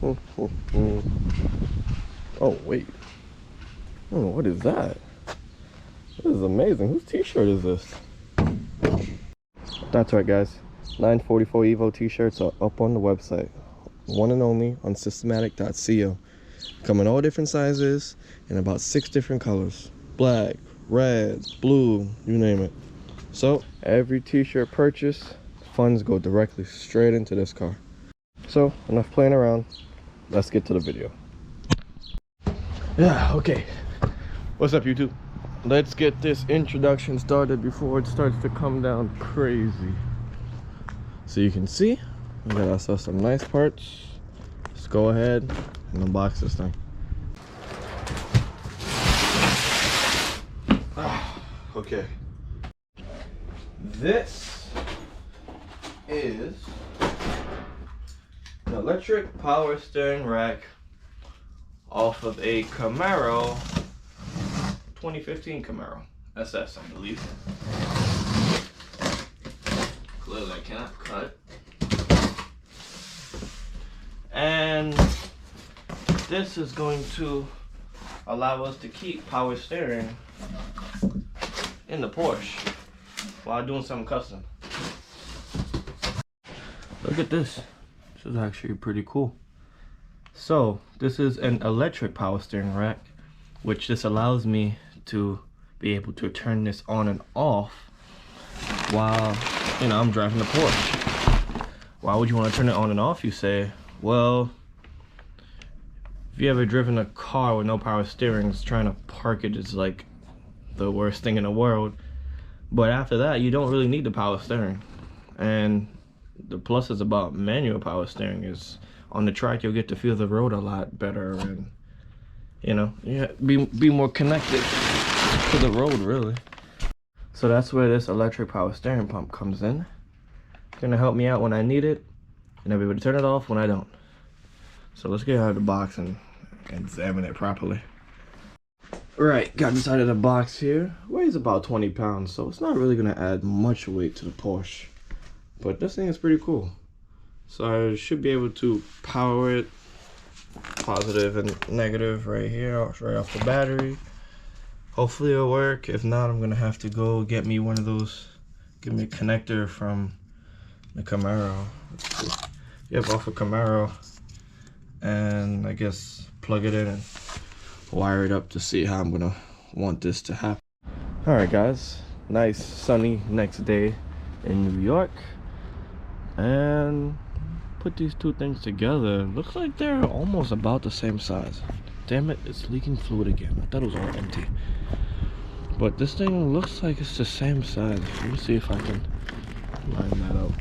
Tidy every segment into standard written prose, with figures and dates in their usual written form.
Oh, wait. Oh, what is that? This is amazing. Whose t-shirt is this? That's right, guys. 944 Evo t-shirts are up on the website. One and only on systematic.co. Come in all different sizes and about 6 different colors. Black, red, blue, you name it. So every t-shirt purchase, funds go directly straight into this car. So enough playing around. Let's get to the video. Yeah, okay. What's up, YouTube? Let's get this introduction started before it starts to come down crazy. So you can see, we got ourselves some nice parts. Let's go ahead and unbox this thing. Okay. This is an electric power steering rack off of a Camaro, 2015 Camaro SS, I believe. Clearly I cannot cut. And this is going to allow us to keep power steering in the Porsche while doing something custom. Look at this. This is actually pretty cool. So this is an electric power steering rack, which this allows me to be able to turn this on and off while, you know, I'm driving the Porsche. Why would you want to turn it on and off, you say? Well, if you ever driven a car with no power steering, trying to park it is like the worst thing in the world. But after that, you don't really need the power steering. And the pluses about manual power steering is on the track you'll get to feel the road a lot better, and you know, be more connected to the road, really. So that's where this electric power steering pump comes in. It's gonna help me out when I need it, and I'll be able to turn it off when I don't. So let's get out of the box and examine it properly. Right, got this out of the box here. Weighs about 20 pounds, so it's not really gonna add much weight to the Porsche. But this thing is pretty cool. So I should be able to power it, positive and negative right here, right off the battery. Hopefully it'll work. If not, I'm gonna have to go get me one of those, give me a connector from the Camaro. Yep, off a Camaro. And I guess plug it in and wire it up to see how I'm gonna want this to happen. All right, guys, nice sunny next day in New York, and put these two things together. Looks like they're almost about the same size. Damn it, it's leaking fluid again. I thought it was all empty, but this thing looks like it's the same size. Let me see if I can line that up.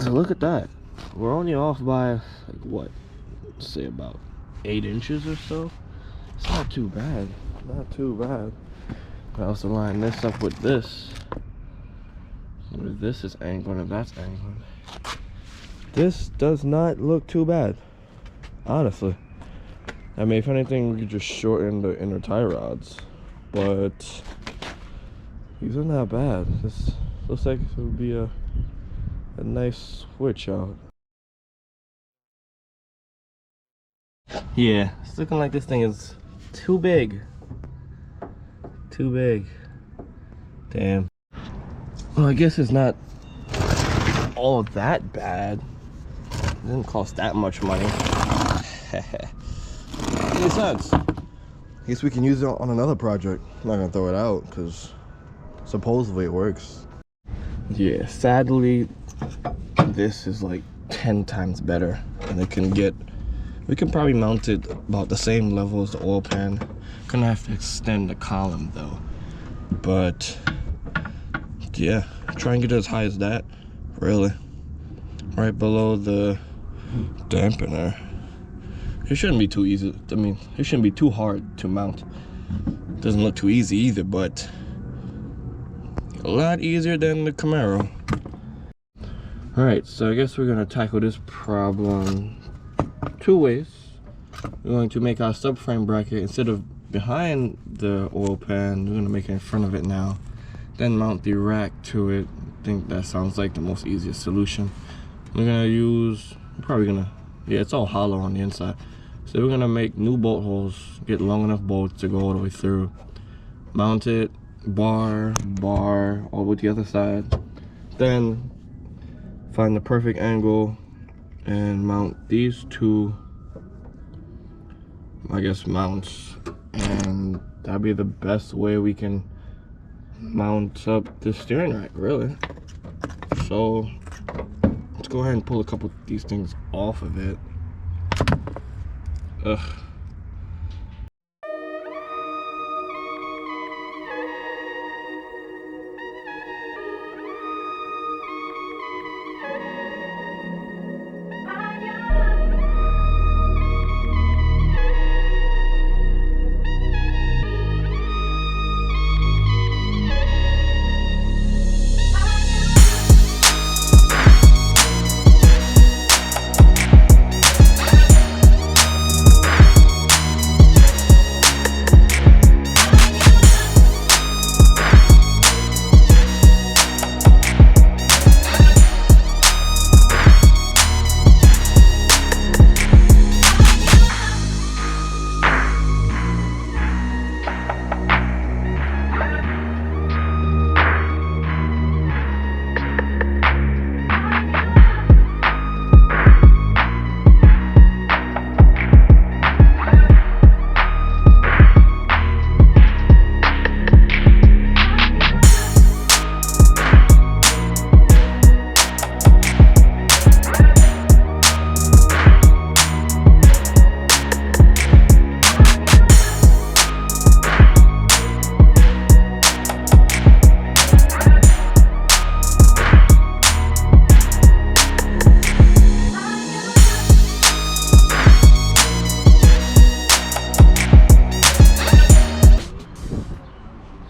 So look at that, we're only off by like what, say about 8 inches or so. It's not too bad, not too bad. I also line this up with this. This is angled and that's angled. This does not look too bad, honestly. I mean, if anything, we could just shorten the inner tie rods, but these are not bad. This looks like it would be a nice switch out. Yeah, it's looking like this thing is too big. Too big. Damn. Well, I guess it's not all that bad. It didn't cost that much money. Makes sense. I guess we can use it on another project. I'm not gonna throw it out because supposedly it works. Yeah, sadly, this is like 10 times better, and it can get. We can probably mount it about the same level as the oil pan. Gonna have to extend the column though. But yeah, try and get it as high as that, really. Right below the dampener. It shouldn't be too easy. I mean, it shouldn't be too hard to mount. It doesn't look too easy either, but a lot easier than the Camaro. Alright, so I guess we're gonna tackle this problem 2 ways. We're going to make our subframe bracket, instead of behind the oil pan, we're gonna make it in front of it now. Then mount the rack to it. I think that sounds like the most easiest solution. We're gonna use, yeah, it's all hollow on the inside. So we're gonna make new bolt holes, get long enough bolts to go all the way through. Mount it, bar, all the way to the other side. Then find the perfect angle and mount these two, I guess, mounts. And that'd be the best way we can mount up the steering rack, really. So let's go ahead and pull a couple of these things off of it. Ugh.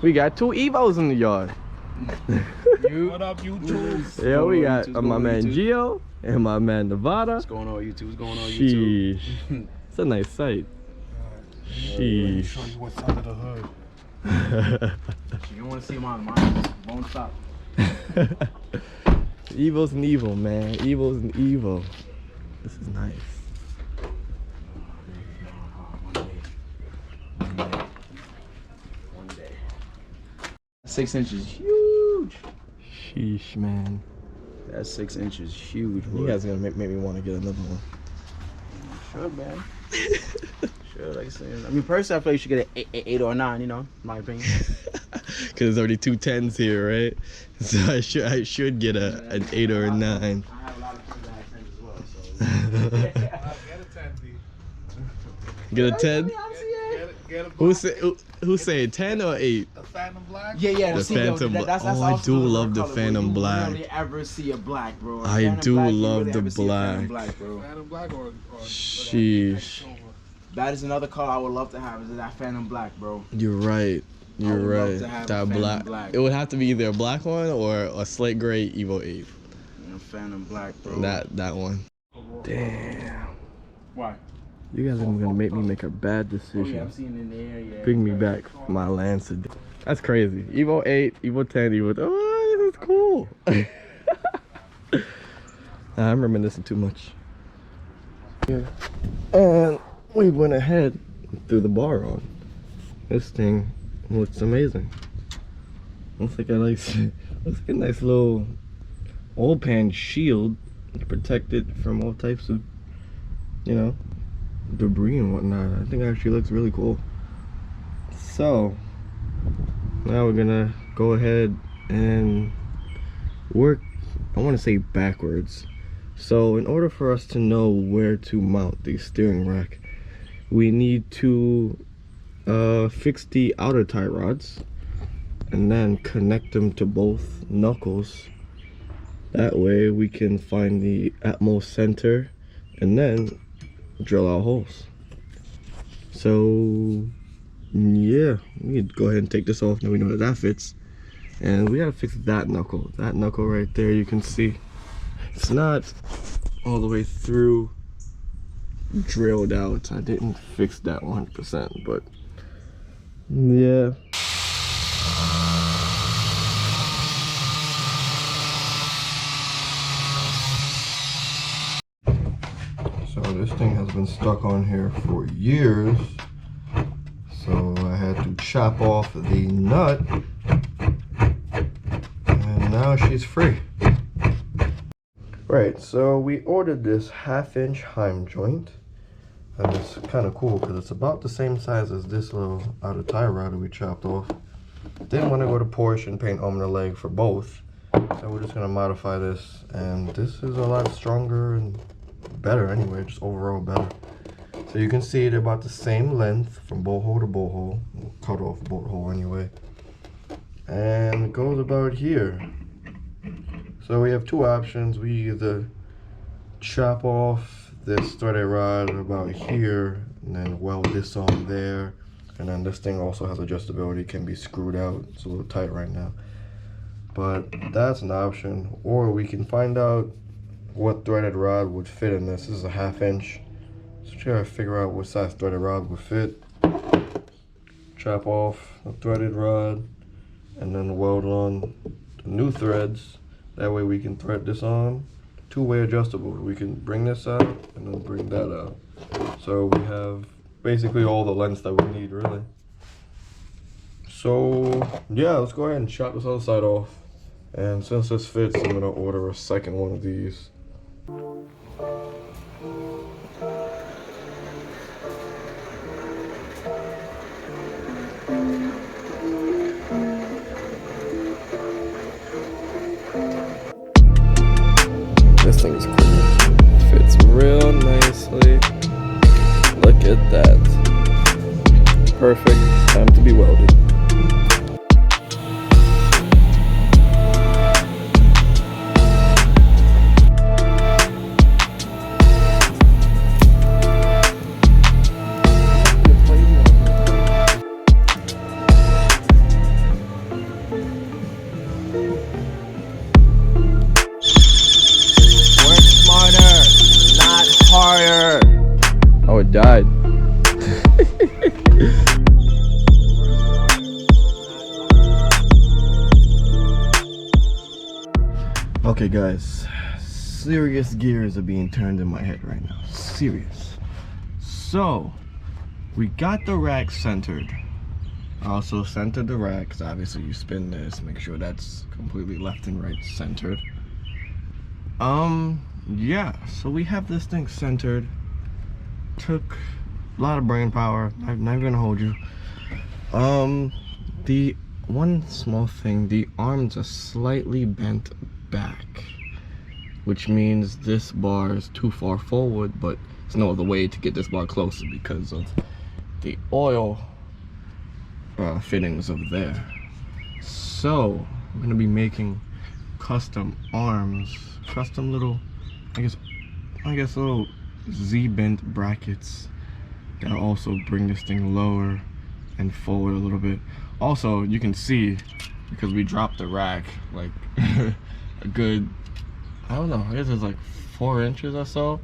We got two Evos in the yard. What up, YouTube? Yeah, we got my man Gio and my man Nevada. What's going on, YouTube? What's going on, YouTube? Sheesh. It's a nice sight. Sheesh. Show you what's under the hood. You want to see mine won't stop. Evo's an evil, man. Evo's an evil. This is nice. One day. 6 inches, huge. Sheesh, man. That's 6 inches, huge. You guys are gonna make me want to get another one. Sure, man. Sure, like I said. I mean, personally, I feel like you should get an 8 or a 9. You know, in my opinion. Cause there's already two 10s here, right? So I should get an 8 or a 9. I have a lot of friends that have 10s as well, so. Get a 10, D. Get a 10? Get a Who's saying 10 or 8? a Phantom Black? Yeah, The see, Phantom yo, Black. that's Oh, I also do the love the color Phantom where Black. You rarely ever see a black, bro. I Phantom do black, you love rarely the ever see a Phantom black. black, bro. Phantom Black or Sheesh. That is another color I would love to have, is that Phantom Black, bro. You're right. You're would love right. to have a That Phantom black. Black. It would have to be either a black one or a slate gray Evo 8. Phantom Black, bro. That one. Damn. Why? You guys are gonna make me make a bad Oh, yeah, decision. I've seen it in the air, yeah. Bring me back my Lancer. That's crazy. Evo 8, Evo 10, Evo. Oh, this is cool. I'm reminiscing too much. Yeah. And we went ahead and threw the bar on. This thing looks amazing. Looks like a nice little oil pan shield to protect it from all types of, you know, debris and whatnot. I think it actually looks really cool. So now we're gonna go ahead and work, I want to say backwards. So in order for us to know where to mount the steering rack, we need to fix the outer tie rods and then connect them to both knuckles. That way we can find the utmost center and then drill our holes. So yeah, we could go ahead and take this off. Now we know that fits, and we gotta fix that knuckle right there. You can see it's not all the way through drilled out. I didn't fix that 100%, but yeah. this thing has been stuck on here for years. So I had to chop off the nut. And now she's free. Right, so we ordered this 1/2-inch Heim joint. And it's kind of cool because it's about the same size as this little outer tie rod that we chopped off. Didn't want to go to Porsche and paint arm and leg for both. So we're just going to modify this. And this is a lot stronger and better anyway, just overall better. So you can see they're about the same length from bolt hole to bolt hole. We'll cut off bolt hole anyway. And it goes about here. So we have two options. We either chop off this threaded rod about here and then weld this on there. And then this thing also has adjustability, can be screwed out. It's a little tight right now. But that's an option. Or we can find out what threaded rod would fit in this. This is a 1/2-inch. So try to figure out what size threaded rod would fit. Chop off the threaded rod and then weld on the new threads. That way we can thread this on. Two-way adjustable. We can bring this out and then bring that out. So we have basically all the lengths that we need, really. So yeah, let's go ahead and chop this other side off. And since this fits, I'm gonna order a second one of these. This thing is cool. Fits real nicely. Look at that. Perfect. Time to be welded. Oh, it died. Okay, guys. Serious gears are being turned in my head right now. Serious. So, we got the rack centered. I also centered the rack, because obviously you spin this, make sure that's completely left and right centered. Yeah, so we have this thing centered. Took a lot of brain power. I'm not even gonna hold you. The one small thing, the arms are slightly bent back, which means this bar is too far forward, but there's no other way to get this bar closer because of the oil fittings over there. So I'm gonna be making custom arms, custom little, I guess little Z-bent brackets that also bring this thing lower and forward a little bit. Also, you can see, because we dropped the rack like a good, I don't know, I guess it's like 4 inches or so.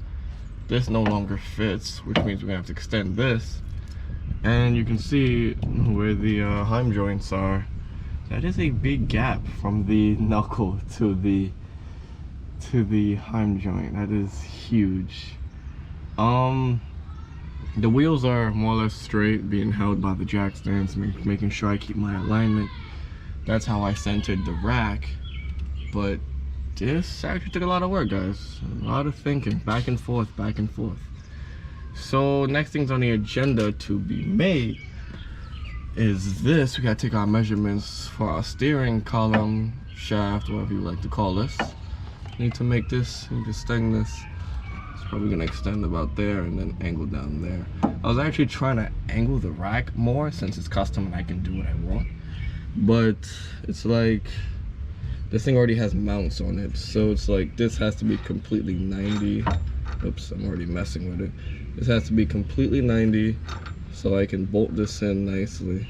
This no longer fits, which means we're gonna have to extend this. And you can see where the Heim joints are. That is a big gap from the knuckle to the Heim joint. That is huge. The wheels are more or less straight, being held by the jack stands, making sure I keep my alignment. That's how I centered the rack. But this actually took a lot of work, guys. A lot of thinking, back and forth, back and forth. So next things on the agenda to be made is this. We gotta take our measurements for our steering column, shaft, whatever you like to call this. Need to make this, need to extend this. Probably gonna extend about there and then angle down there. I was actually trying to angle the rack more since it's custom and I can do what I want, but it's like this thing already has mounts on it, so it's like this has to be completely 90. Oops, I'm already messing with it. This has to be completely 90 so I can bolt this in nicely.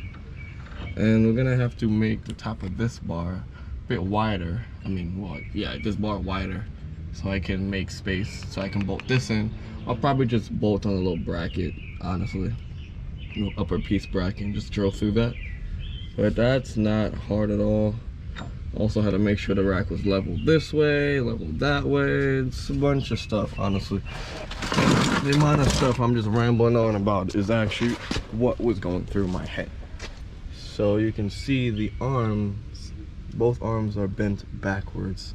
And we're gonna have to make the top of this bar a bit wider. I mean, well, yeah, this bar wider, so I can make space, so I can bolt this in. I'll probably just bolt on a little bracket, honestly. A little upper piece bracket and just drill through that. But that's not hard at all. Also had to make sure the rack was leveled this way, leveled that way. It's a bunch of stuff, honestly. The amount of stuff I'm just rambling on about is actually what was going through my head. So you can see the arms, both arms are bent backwards.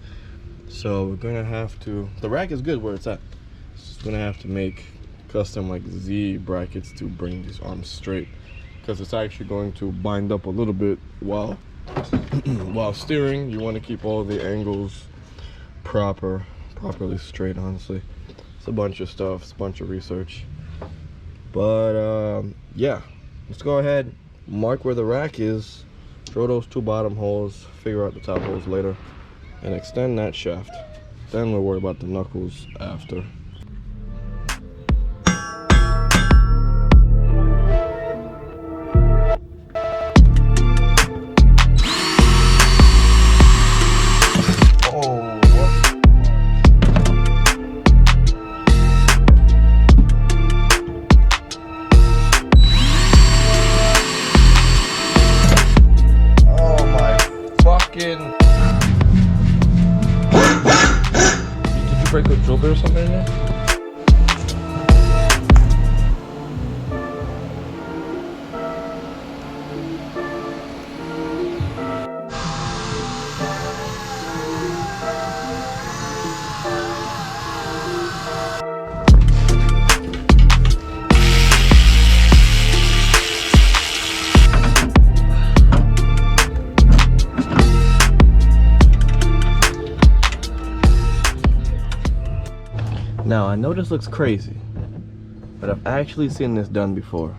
So we're gonna have to, the rack is good where it's at. Just gonna have to make custom like Z brackets to bring these arms straight, because it's actually going to bind up a little bit while while steering. You want to keep all the angles properly straight. Honestly, it's a bunch of stuff, it's a bunch of research, but yeah, let's go ahead, mark where the rack is, throw those 2 bottom holes, figure out the top holes later, and extend that shaft. Then we'll worry about the knuckles after. Break a drill bit or something in there? Now, I know this looks crazy, but I've actually seen this done before.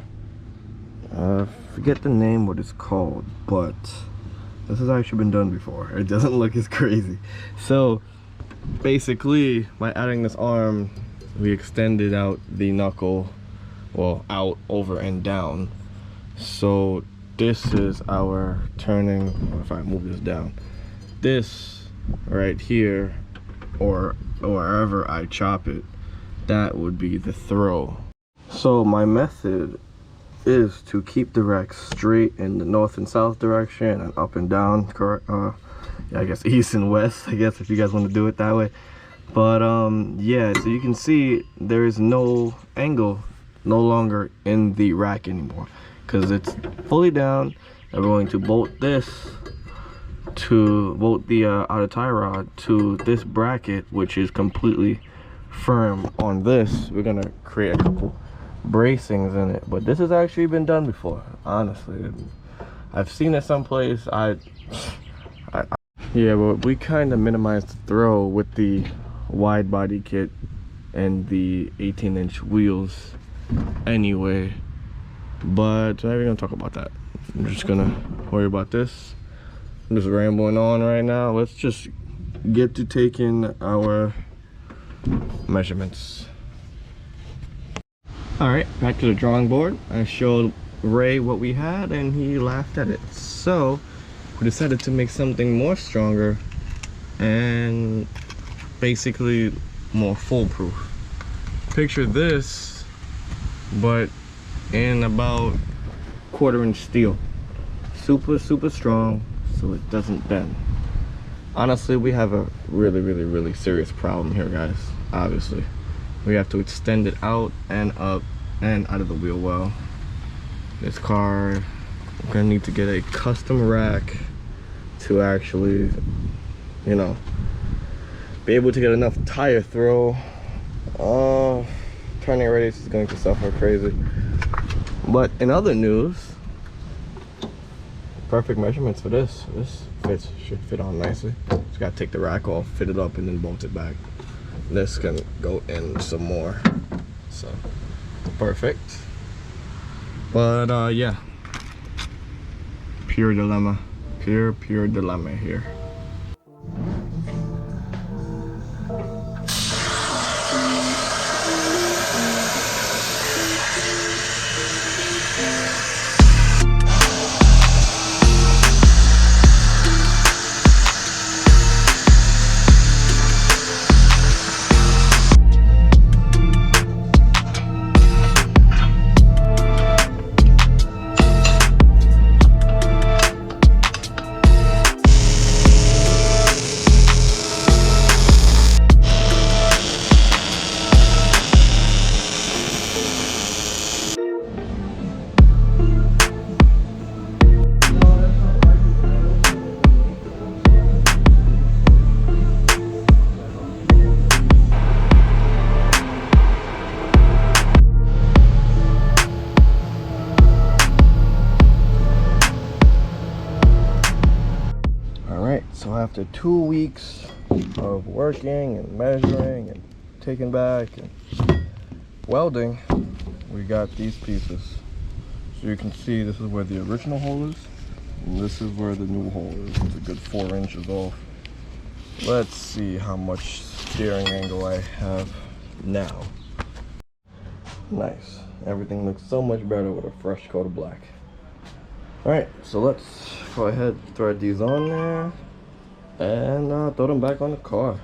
I forget the name, what it's called, but this has actually been done before. It doesn't look as crazy. So, basically, by adding this arm, we extended out the knuckle, well, out, over, and down. So, this is our turning, if I move this down, this right here, or wherever I chop it, that would be the throw. So my method is to keep the rack straight in the north and south direction and up and down, correct? Yeah, I guess east and west, I guess, if you guys want to do it that way. But yeah, so you can see there is no angle no longer in the rack anymore because it's fully down. And we're going to bolt this to bolt the outer tie rod to this bracket, which is completely firm on this. We're gonna create a couple bracings in it, but this has actually been done before. Honestly, I've seen it someplace. Yeah, but we kind of minimized the throw with the wide body kit and the 18-inch wheels anyway, but we're not gonna talk about that. I'm just gonna worry about this. I'm just rambling on right now. Let's just get to taking our measurements. All right, back to the drawing board. I showed Ray what we had and he laughed at it. So we decided to make something more stronger and basically more foolproof. Picture this, but in about 1/4-inch steel. Super strong, so it doesn't bend. Honestly, we have a really serious problem here, guys. Obviously, we have to extend it out and up and out of the wheel well. This car, we're gonna need to get a custom rack to actually, you know, be able to get enough tire throw. Turning radius is going to suffer crazy. But in other news, perfect measurements for this. This should fit on nicely. Just gotta take the rack off, fit it up, and then bolt it back. This can go in some more. So perfect. But yeah, pure dilemma here. after 2 weeks of working and measuring and taking back and welding, we got these pieces. So you can see this is where the original hole is, and this is where the new hole is. It's a good 4 inches off. Let's see how much steering angle I have now. Nice. Everything looks so much better with a fresh coat of black. Alright, so let's go ahead and thread these on there and throw them back on the car.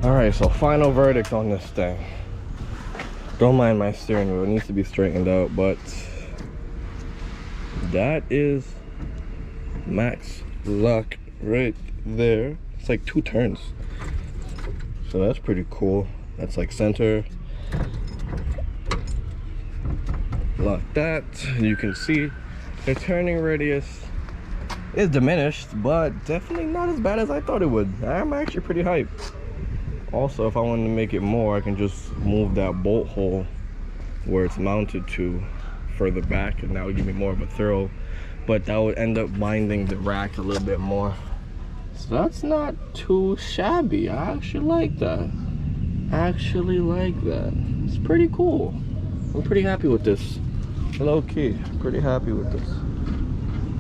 Alright, so final verdict on this thing. Don't mind my steering wheel, it needs to be straightened out, but that is max lock right there. It's like 2 turns. So that's pretty cool. That's like center. Lock that. You can see the turning radius is diminished, but definitely not as bad as I thought it would. I'm actually pretty hyped. Also, if I wanted to make it more, I can just move that bolt hole where it's mounted to further back, and that would give me more of a throw, but that would end up binding the rack a little bit more. So that's not too shabby. I actually like that. It's pretty cool. I'm pretty happy with this. Low key, pretty happy with this.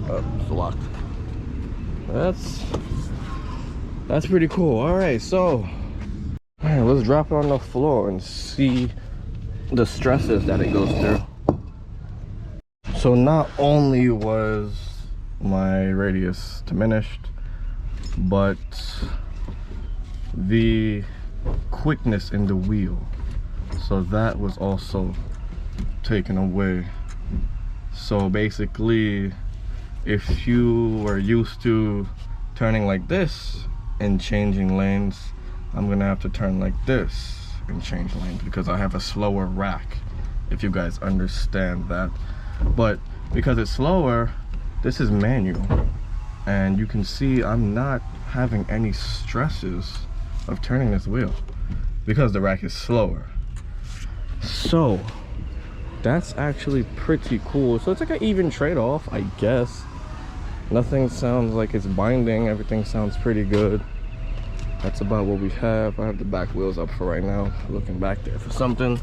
Oh, it's locked. That's pretty cool. All right, so let's drop it on the floor and see the stresses that it goes through. So not only was my radius diminished, but the quickness in the wheel, so that was also taken away. So basically, if you were used to turning like this and changing lanes, I'm gonna have to turn like this and change lanes because I have a slower rack, if you guys understand that. But because it's slower, this is manual, and you can see I'm not having any stresses of turning this wheel because the rack is slower. So that's actually pretty cool. So it's like an even trade-off, I guess. Nothing sounds like it's binding, everything sounds pretty good. That's about what we have. I have the back wheels up for right now, looking back there for something,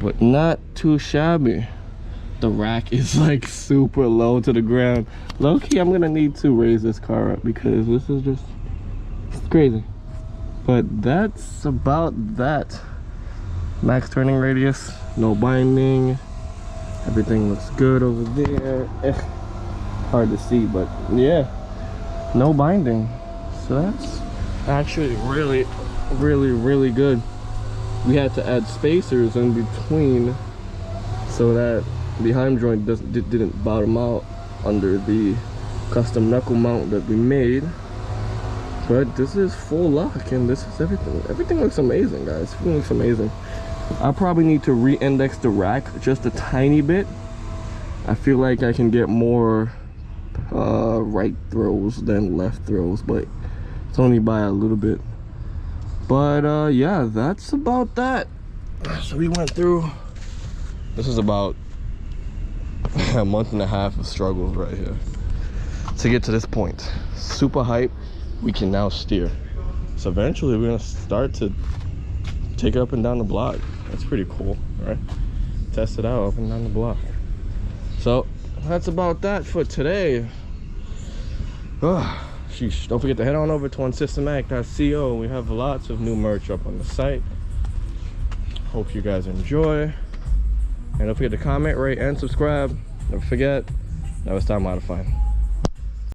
but not too shabby. The rack is like super low to the ground. Low-key, I'm gonna need to raise this car up because this is just crazy. But that's about that. Max turning radius, no binding, everything looks good over there. Hard to see, but yeah, no binding. So that's actually really really good. We had to add spacers in between so that the heim joint didn't bottom out under the custom knuckle mount that we made. But this is full lock, and this is everything. Everything looks amazing, guys. Everything looks amazing. I probably need to re-index the rack just a tiny bit. I feel like I can get more right throws than left throws, but it's only by a little bit. But yeah, that's about that. So we went through, this is about a month and a half of struggles right here to get to this point. Super hype. We can now steer. So eventually we're gonna start to take it up and down the block. That's pretty cool, right? Test it out up and down the block. So that's about that for today. Sheesh. Don't forget to head on over to unsystematic.co. We have lots of new merch up on the site. Hope you guys enjoy. And don't forget to comment, rate, and subscribe. Don't forget, now it's time modifying.